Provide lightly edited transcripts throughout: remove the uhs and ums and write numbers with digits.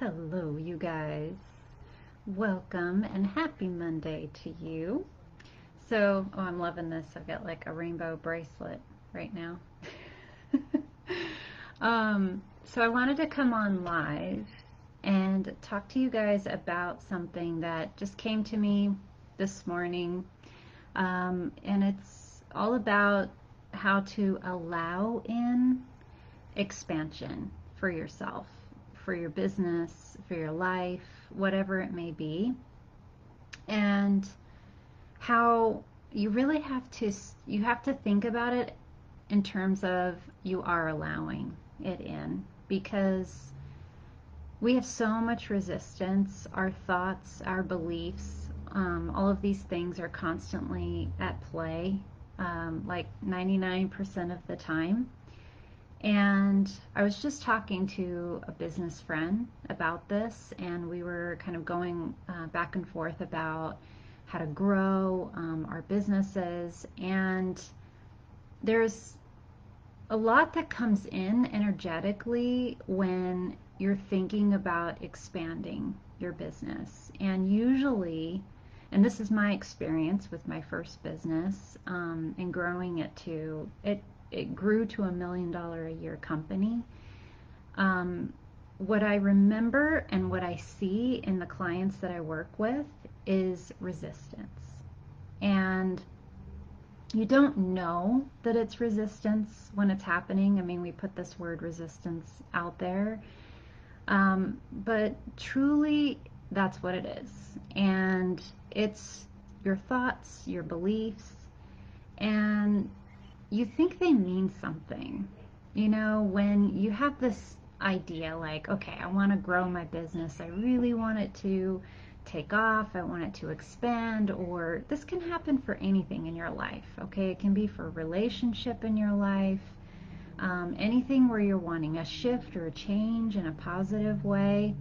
Hello, you guys. Welcome and happy Monday to you. I'm loving this. I've got like a rainbow bracelet right now. I wanted to come on live and talk to you guys about something that just came to me this morning. And it's all about how to allow in expansion for yourself, for your business, for your life, whatever it may be, and how you really have to think about it in terms of you are allowing it in, because we have so much resistance. Our thoughts, our beliefs, all of these things are constantly at play, like 99% of the time. And I was just talking to a business friend about this, and we were kind of going back and forth about how to grow our businesses. And there's a lot that comes in energetically when you're thinking about expanding your business. And usually, and this is my experience with my first business, and growing it to it grew to $1 million a year company. What I remember and what I see in the clients that I work with is resistance. And you don't know that it's resistance when it's happening. I mean, we put this word resistance out there. But truly, that's what it is. And it's your thoughts, your beliefs, and you think they mean something. You know, when you have this idea like, okay, I want to grow my business, I really want it to take off, I want it to expand, or this can happen for anything in your life, okay? It can be for a relationship in your life, anything where you're wanting a shift or a change in a positive way.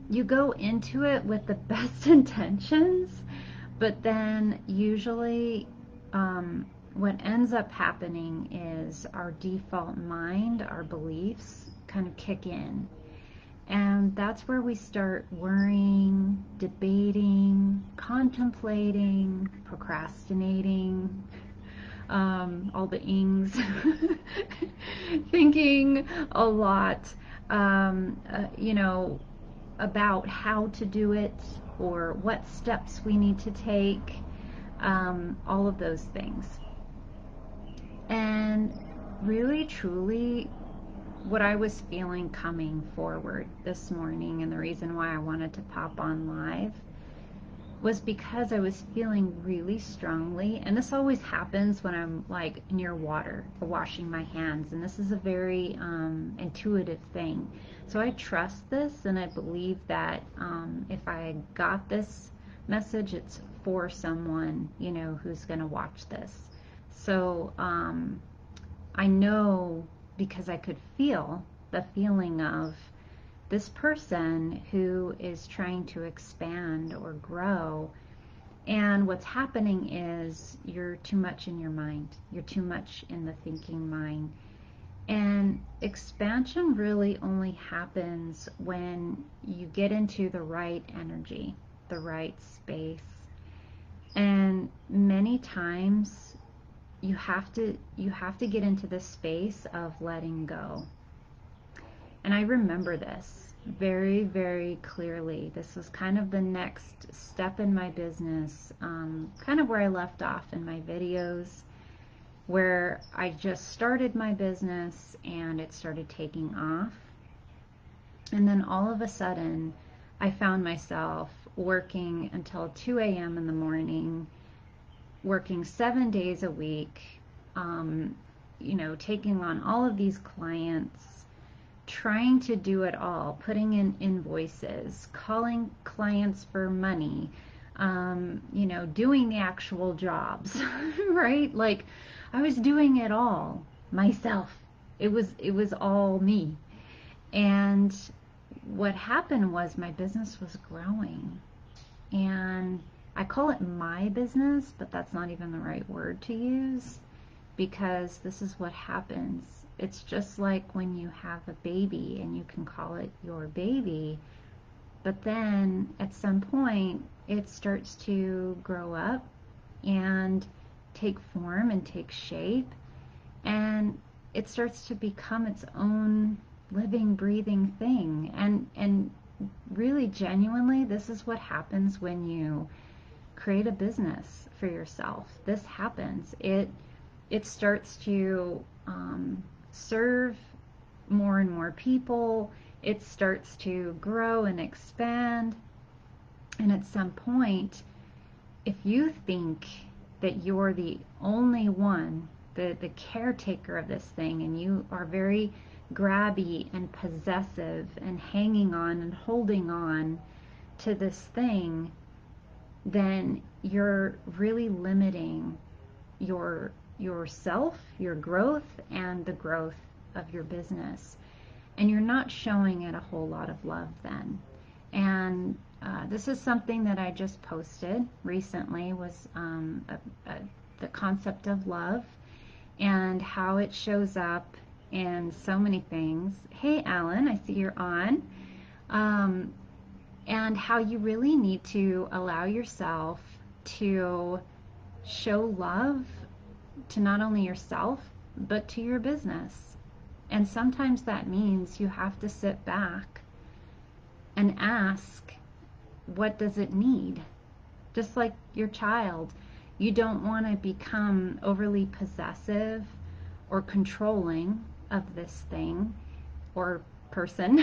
You go into it with the best intentions, but then usually what ends up happening is our default mind, our beliefs kind of kick in. And that's where we start worrying, debating, contemplating, procrastinating, all the ings, thinking a lot, about how to do it or what steps we need to take, all of those things. And really, truly, what I was feeling coming forward this morning, and the reason why I wanted to pop on live, was because I was feeling really strongly, and this always happens when I'm like near water or washing my hands, and this is a very intuitive thing. So I trust this, and I believe that if I got this message, it's for someone, who's going to watch this. So I know, because I could feel the feeling of this person who is trying to expand or grow, and what's happening is you're too much in your mind. You're too much in the thinking mind. And expansion really only happens when you get into the right energy, the right space. And many times you have to get into this space of letting go. And I remember this very, very clearly. This was kind of the next step in my business, kind of where I left off in my videos, where I just started my business and it started taking off. And then all of a sudden, I found myself working until 2 a.m. in the morning, working 7 days a week, taking on all of these clients, trying to do it all, putting in invoices, calling clients for money, doing the actual jobs, right? Like, I was doing it all myself. It was all me. And what happened was my business was growing. And I call it my business, but that's not even the right word to use, because this is what happens. It's just like when you have a baby and you can call it your baby, but then at some point it starts to grow up and take form and take shape, and it starts to become its own living, breathing thing. And really, genuinely, this is what happens when you create a business for yourself. This happens. It starts to serve more and more people. It starts to grow and expand. And at some point, if you think that you're the only one, the caretaker of this thing, and you are very grabby and possessive and hanging on and holding on to this thing, then you're really limiting yourself, your growth, and the growth of your business. And you're not showing it a whole lot of love then. And this is something that I just posted recently, was the concept of love and how it shows up in so many things. Hey, Alan, I see you're on. And how you really need to allow yourself to show love to not only yourself, but to your business. And sometimes that means you have to sit back and ask, what does it need? Just like your child, you don't want to become overly possessive or controlling of this thing or person.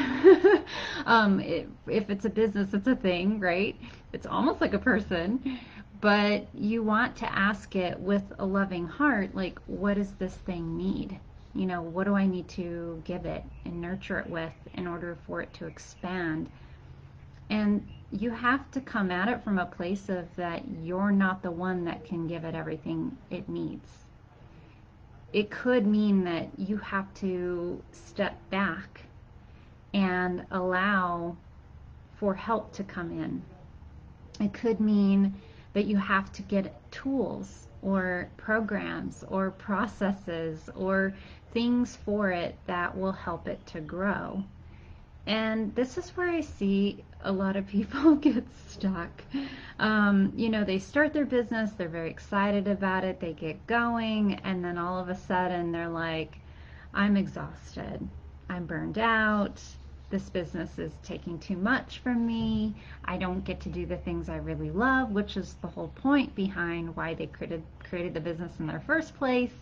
If it's a business, it's a thing, right? It's almost like a person, but you want to ask it with a loving heart, like, what does this thing need? What do I need to give it and nurture it with in order for it to expand? And you have to come at it from a place of that you're not the one that can give it everything it needs. It could mean that you have to step back and allow for help to come in. It could mean that you have to get tools or programs or processes or things for it that will help it to grow. And this is where I see a lot of people get stuck. They start their business, they're very excited about it, they get going, and then all of a sudden they're like, I'm exhausted, I'm burned out, this business is taking too much from me, I don't get to do the things I really love, which is the whole point behind why they created the business in their first place.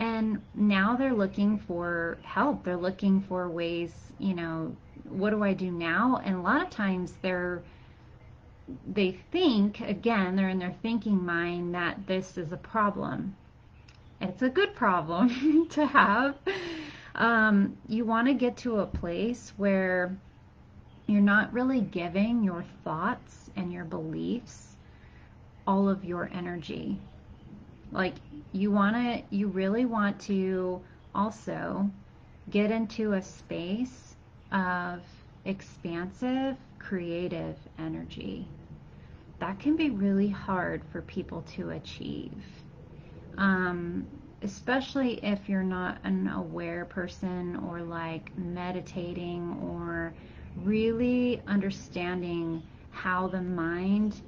And now they're looking for help. They're looking for ways, what do I do now? And a lot of times they think, again, they're in their thinking mind that this is a problem. It's a good problem to have. You want to get to a place where you're not really giving your thoughts and your beliefs all of your energy. Like, you really want to also get into a space of expansive, creative energy. That can be really hard for people to achieve. Especially if you're not an aware person or like meditating or really understanding how the mind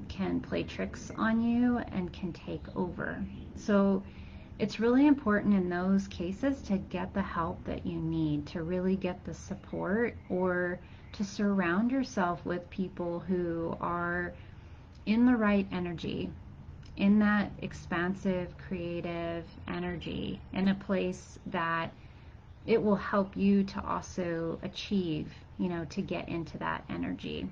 can play tricks on you and can take over. So it's really important in those cases to get the help that you need, to really get the support, or to surround yourself with people who are in the right energy, in that expansive, creative energy, in a place that it will help you to also achieve, to get into that energy.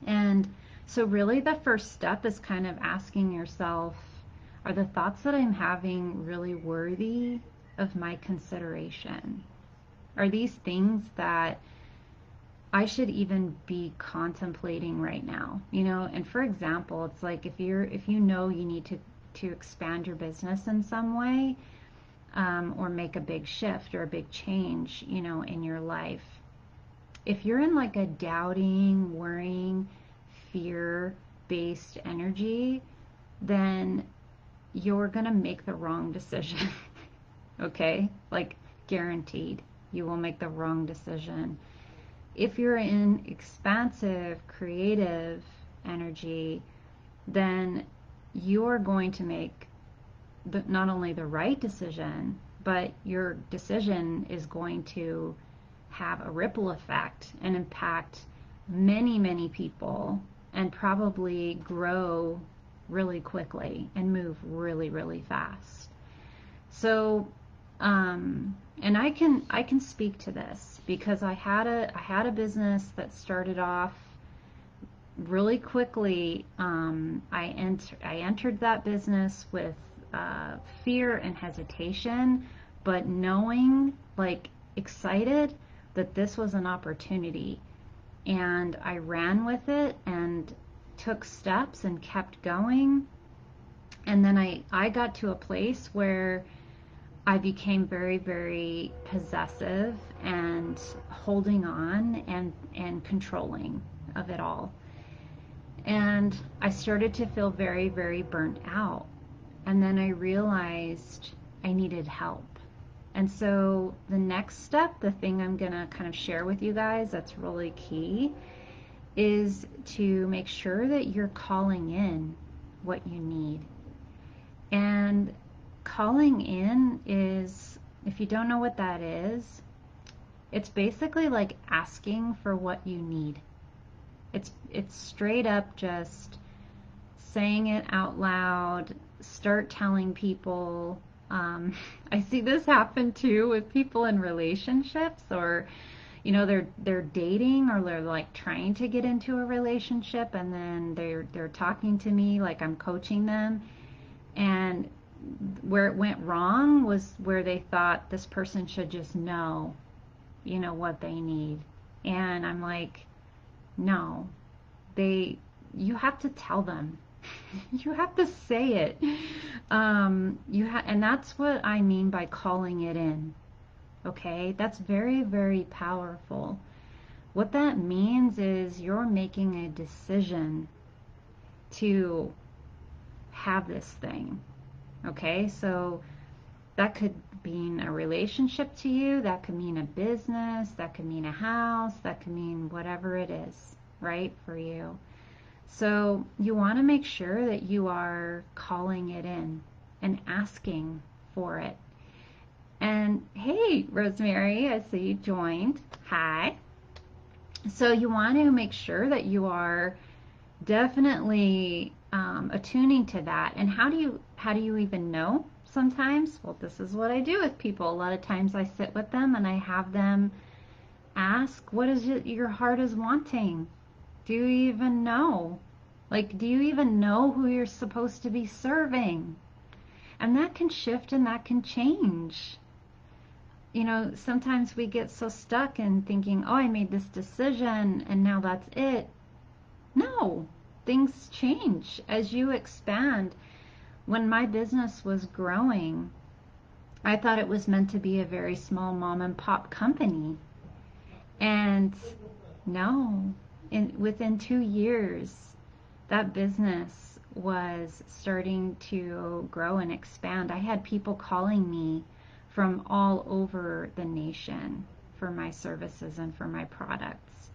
And so really the first step is kind of asking yourself, are the thoughts that I'm having really worthy of my consideration? Are these things that I should even be contemplating right now? And for example, it's like if you know you need to expand your business in some way, or make a big shift or a big change, in your life. If you're in like a doubting, worrying, fear-based energy, then you're going to make the wrong decision. Okay? Like, guaranteed, you will make the wrong decision. If you're in expansive, creative energy, then you're going to make not only the right decision, but your decision is going to have a ripple effect and impact many, many people, and probably grow really quickly and move really, really fast. So, and I can speak to this because I had a business that started off really quickly. I entered that business with fear and hesitation, but knowing, like, excited that this was an opportunity, and I ran with it and took steps and kept going. And then I got to a place where I became very, very possessive and holding on and controlling of it all. And I started to feel very, very burnt out. And then I realized I needed help. And so the next step, the thing I'm going to kind of share with you guys that's really key, is to make sure that you're calling in what you need. And calling in is, if you don't know what that is, it's basically like asking for what you need. It's straight up just saying it out loud. Start telling people. I see this happen too with people in relationships, or they're dating, or they're like trying to get into a relationship, and then they're talking to me like I'm coaching them, and where it went wrong was where they thought this person should just know, what they need. And I'm like, no, you have to tell them. You have to say it. And that's what I mean by calling it in. Okay? That's very, very powerful. What that means is you're making a decision to have this thing. Okay? So that could mean a relationship to you, that could mean a business, that could mean a house, that could mean whatever it is, right, for you. So you want to make sure that you are calling it in and asking for it. And hey, Rosemary, I see you joined. Hi. So you want to make sure that you are definitely attuning to that. And how do you even know sometimes? Well, this is what I do with people. A lot of times I sit with them and I have them ask, what is it your heart is wanting? Do you even know? Like, do you even know who you're supposed to be serving? And that can shift and that can change. Sometimes we get so stuck in thinking, oh, I made this decision and now that's it. No, things change as you expand. When my business was growing, I thought it was meant to be a very small mom and pop company. And no, within 2 years, that business was starting to grow and expand. I had people calling me from all over the nation for my services and for my products.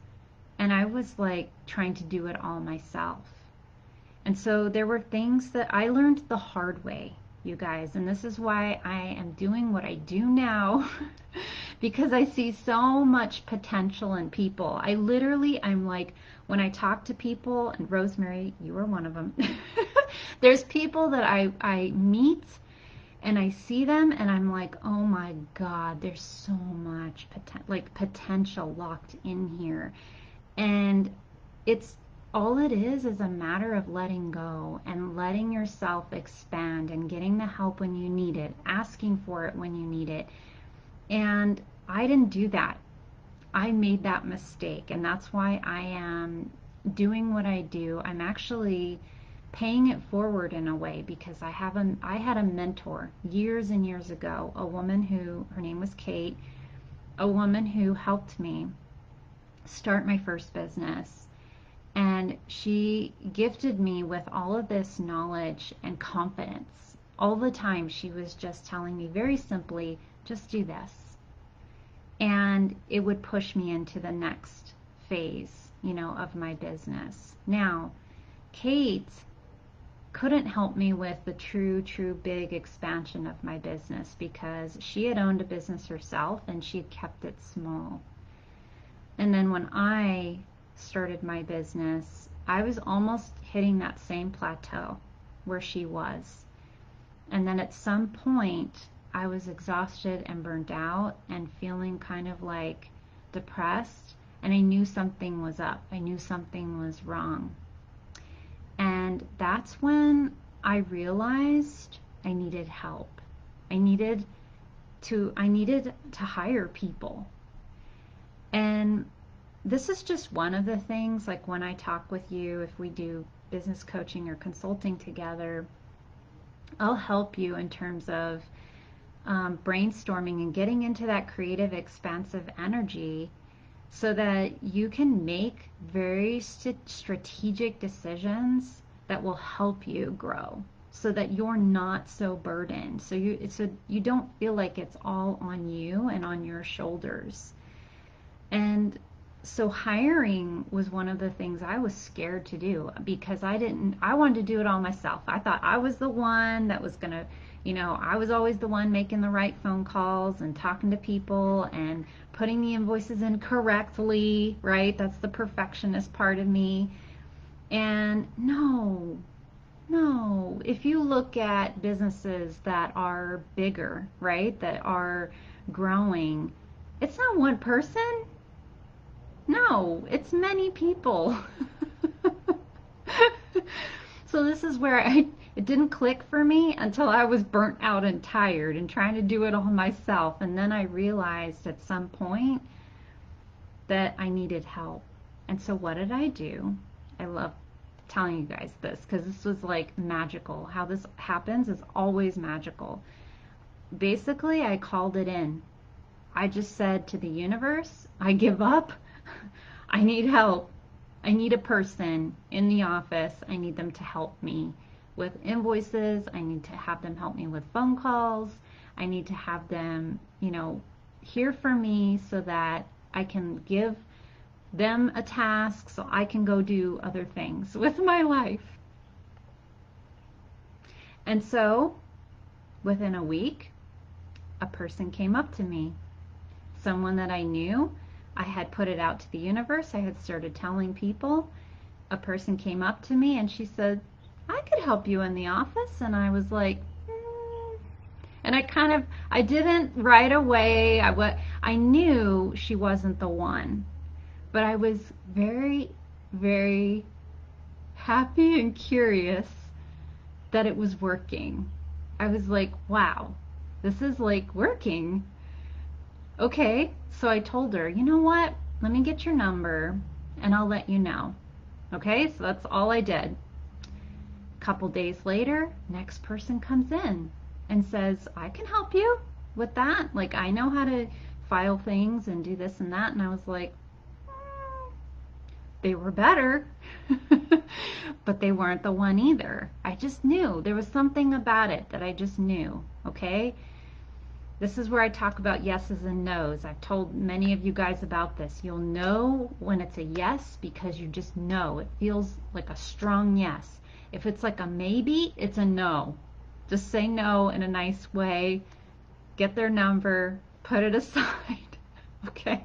And I was like trying to do it all myself. And so there were things that I learned the hard way, you guys. And this is why I am doing what I do now, because I see so much potential in people. I'm like, when I talk to people, and Rosemary, you are one of them, there's people that I meet and I see them and I'm like, oh my God, there's so much potential locked in here. And all it is a matter of letting go and letting yourself expand and getting the help when you need it, asking for it when you need it. And I didn't do that. I made that mistake, and that's why I am doing what I do. I'm actually paying it forward in a way, because I had a mentor years and years ago, a woman her name was Kate, a woman who helped me start my first business. And she gifted me with all of this knowledge and confidence, all the time she was just telling me very simply, just do this. And it would push me into the next phase, of my business. Now, Kate couldn't help me with the true big expansion of my business because she had owned a business herself and she had kept it small. And then when I started my business, I was almost hitting that same plateau where she was. And then at some point, I was exhausted and burnt out and feeling kind of like depressed, and I knew something was up. I knew something was wrong. And that's when I realized I needed help. I needed to hire people. And this is just one of the things, like when I talk with you, if we do business coaching or consulting together, I'll help you in terms of brainstorming and getting into that creative, expansive energy so that you can make very strategic decisions that will help you grow, so that you're not so burdened, so you don't feel like it's all on you and on your shoulders. And so hiring was one of the things I was scared to do because I wanted to do it all myself. I thought I was the one that was gonna, I was always the one making the right phone calls and talking to people and putting the invoices in correctly, right? That's the perfectionist part of me. And no, if you look at businesses that are bigger, right, that are growing, it's not one person. No, it's many people. So this is where it didn't click for me until I was burnt out and tired and trying to do it all myself. And then I realized at some point that I needed help. And so what did I do? I love telling you guys this because this was like magical. How this happens is always magical. Basically, I called it in. I just said to the universe, I give up. I need help. I need a person in the office. I need them to help me with invoices. I need to have them help me with phone calls. I need to have them, hear from me so that I can give them a task so I can go do other things with my life. And so within a week, a person came up to me, someone that I knew. I had put it out to the universe. I had started telling people. A person came up to me and she said, I could help you in the office. And I was like, and I didn't right away. I knew she wasn't the one, but I was very, very happy and curious that it was working. I was like, wow, this is like working. Okay, so I told her, you know what? Let me get your number and I'll let you know. Okay, so that's all I did. A couple days later, next person comes in and says, I can help you with that. Like, I know how to file things and do this and that. And I was like, they were better, but they weren't the one either. I just knew. There was something about it that I just knew, okay? This is where I talk about yeses and nos. I've told many of you guys about this. You'll know when it's a yes because you just know. It feels like a strong yes. If it's like a maybe, it's a no. Just say no in a nice way. Get their number. Put it aside. Okay?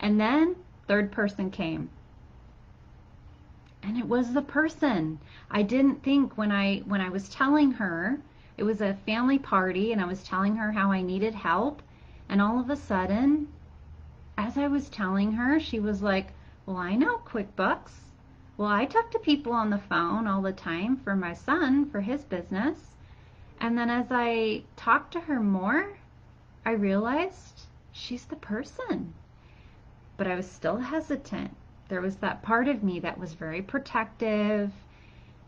And then third person came. And it was the person. I didn't think when I was telling her, it was a family party and I was telling her how I needed help, and all of a sudden, as I was telling her, she was like, well, I know QuickBooks. Well, I talk to people on the phone all the time for my son, for his business. And then as I talked to her more, I realized she's the person. But I was still hesitant. There was that part of me that was very protective.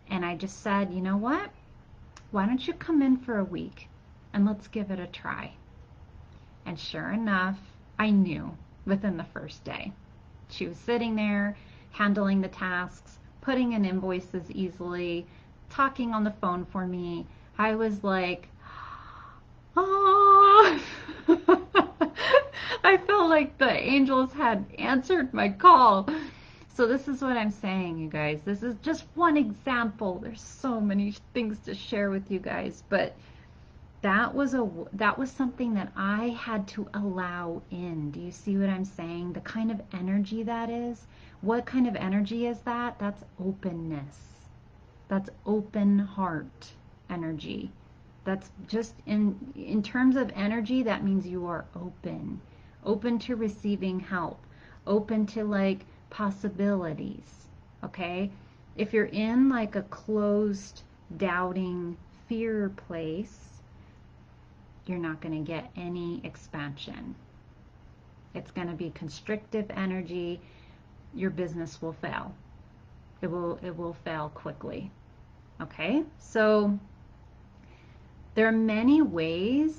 And I just said, you know what? Why don't you come in for a week and let's give it a try? And sure enough, I knew within the first day. She was sitting there, handling the tasks, putting in invoices easily, talking on the phone for me. I was like, oh, I felt like the angels had answered my call. So this is what I'm saying, you guys. This is just one example. There's so many things to share with you guys, but that was something that I had to allow in. Do you see what I'm saying? The kind of energy that is. What kind of energy is that? That's openness. That's open heart energy. That's just in terms of energy, that means you are open. Open to receiving help. Open to like possibilities. Okay? If you're in like a closed, doubting, fear place, you're not going to get any expansion. It's going to be constrictive energy. Your business will fail. It will fail quickly. Okay? So there are many ways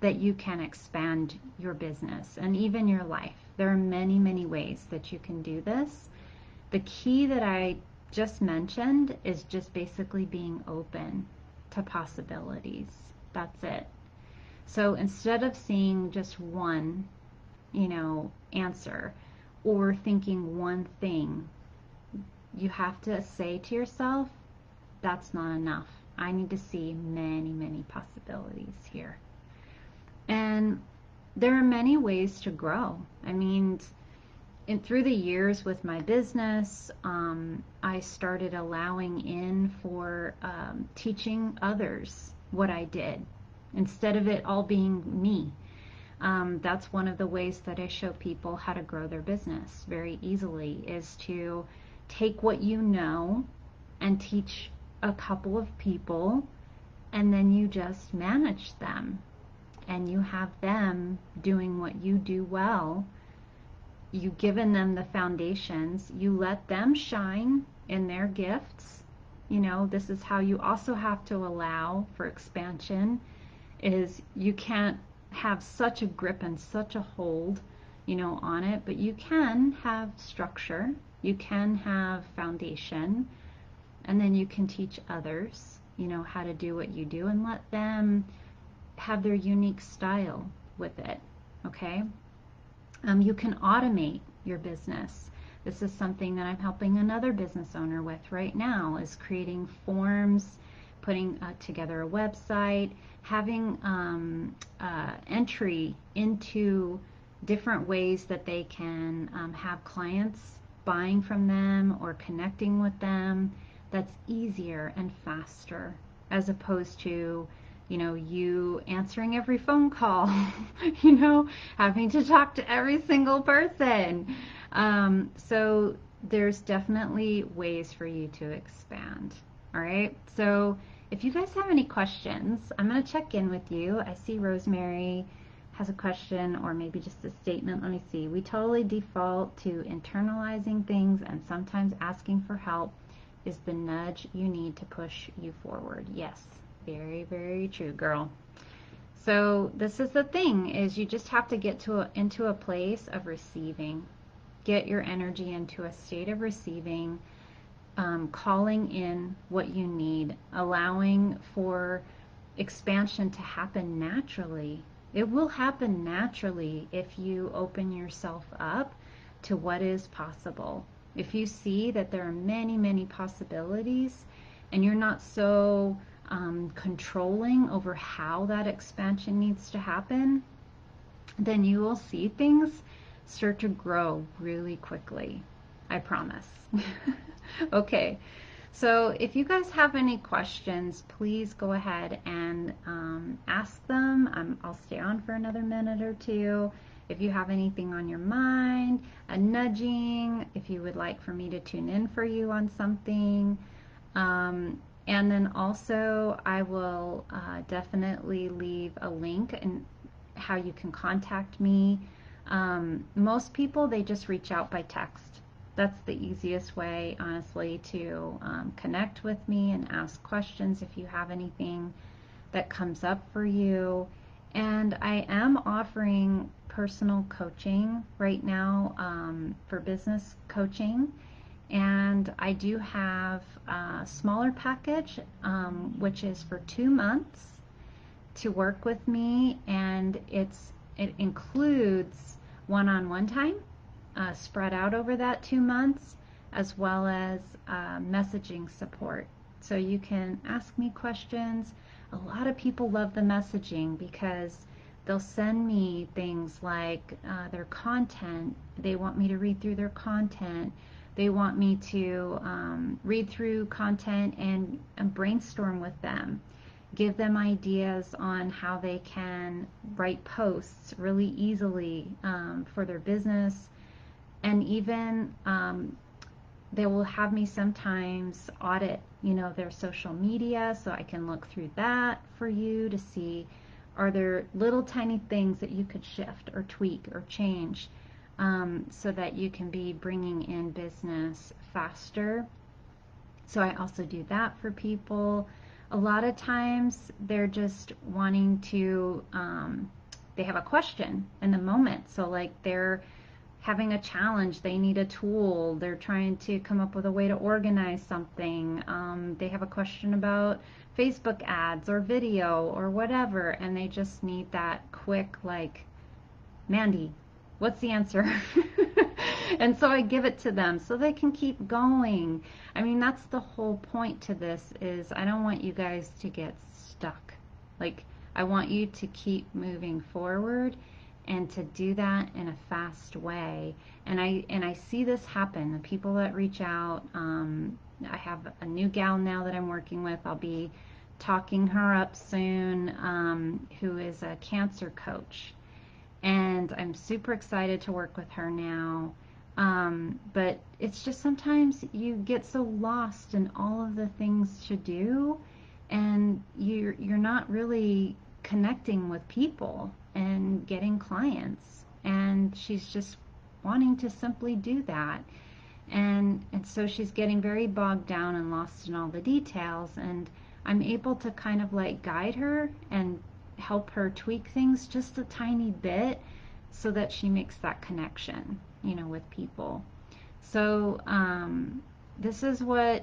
that you can expand your business and even your life. There are many, many ways that you can do this. The key that I just mentioned is just basically being open to possibilities. That's it. So instead of seeing just one, answer or thinking one thing, you have to say to yourself, that's not enough. I need to see many, many possibilities here. And there are many ways to grow. I mean, through the years with my business, I started allowing in for teaching others what I did instead of it all being me. That's one of the ways that I show people how to grow their business very easily, is to take what you know and teach a couple of people, and then you just manage them and you have them doing what you do well. You've given them the foundations. You let them shine in their gifts. This is how you also have to allow for expansion, is you can't have such a grip and such a hold, on it, but you can have structure, you can have foundation, and then you can teach others, how to do what you do and let them have their unique style with it, okay? You can automate your business. This is something that I'm helping another business owner with right now, is creating forms, putting together a website, having entry into different ways that they can have clients buying from them or connecting with them. That's easier and faster, as opposed to you answering every phone call, having to talk to every single person. So there's definitely ways for you to expand. All right. So if you guys have any questions, I'm going to check in with you. I see Rosemary has a question, or maybe just a statement. Let me see. We totally default to internalizing things, and sometimes asking for help is the nudge you need to push you forward. Yes. Very, very true, girl. So this is the thing, is you just have to get into a place of receiving. Get your energy into a state of receiving, calling in what you need, allowing for expansion to happen naturally. It will happen naturally if you open yourself up to what is possible. If you see that there are many, many possibilities, and you're not so controlling over how that expansion needs to happen, then you will see things start to grow really quickly. I promise. Okay, so if you guys have any questions, please go ahead and ask them. I'll stay on for another minute or two. If you have anything on your mind, a nudging, if you would like for me to tune in for you on something, and then also I will definitely leave a link and how you can contact me. Most people, they just reach out by text. That's the easiest way, honestly, to connect with me and ask questions if you have anything that comes up for you. And I am offering personal coaching right now for business coaching. And I do have a smaller package, which is for 2 months to work with me, and it includes one-on-one time spread out over that 2 months, as well as messaging support. So you can ask me questions. A lot of people love the messaging because they'll send me things like their content. They want me to read through their content. They want me to read through content and brainstorm with them, give them ideas on how they can write posts really easily for their business. And even they will have me sometimes audit, their social media, so I can look through that for you to see, are there little tiny things that you could shift or tweak or change, so that you can be bringing in business faster. So I also do that for people. A lot of times they're just wanting to, they have a question in the moment. So like they're having a challenge, they need a tool, they're trying to come up with a way to organize something, they have a question about Facebook ads or video or whatever, and they just need that quick, like, Mandy, what's the answer? And so I give it to them so they can keep going. I mean, that's the whole point to this, is I don't want you guys to get stuck. Like, I want you to keep moving forward and to do that in a fast way. And I see this happen. The people that reach out, I have a new gal now that I'm working with. I'll be talking her up soon, who is a cancer coach. And I'm super excited to work with her now. But it's just sometimes you get so lost in all of the things to do, and you're not really connecting with people and getting clients. And she's just wanting to simply do that. And so she's getting very bogged down and lost in all the details. And I'm able to kind of like guide her and help her tweak things just a tiny bit so that she makes that connection, with people. So this is what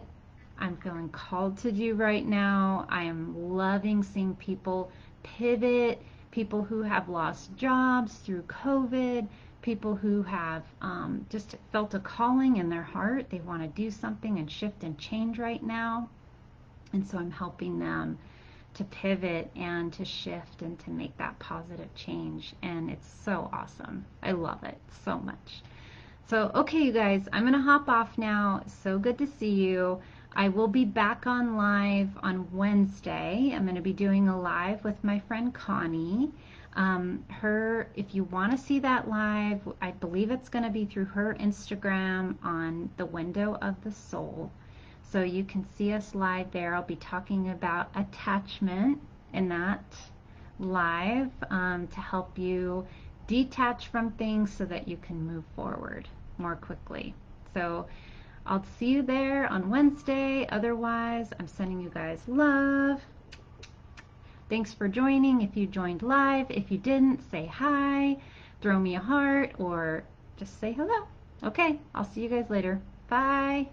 I'm feeling called to do right now. I am loving seeing people pivot, people who have lost jobs through COVID, people who have just felt a calling in their heart. They want to do something and shift and change right now. And so I'm helping them to pivot and to shift and to make that positive change. And it's so awesome. I love it so much. So, okay, you guys, I'm going to hop off now. So good to see you. I will be back on live on Wednesday. I'm going to be doing a live with my friend Connie. If you want to see that live, I believe it's going to be through her Instagram on the Window of the Soul. So you can see us live there. I'll be talking about attachment in that live, to help you detach from things so that you can move forward more quickly. So I'll see you there on Wednesday. Otherwise, I'm sending you guys love. Thanks for joining. If you joined live, if you didn't, say hi, throw me a heart, or just say hello. Okay, I'll see you guys later. Bye.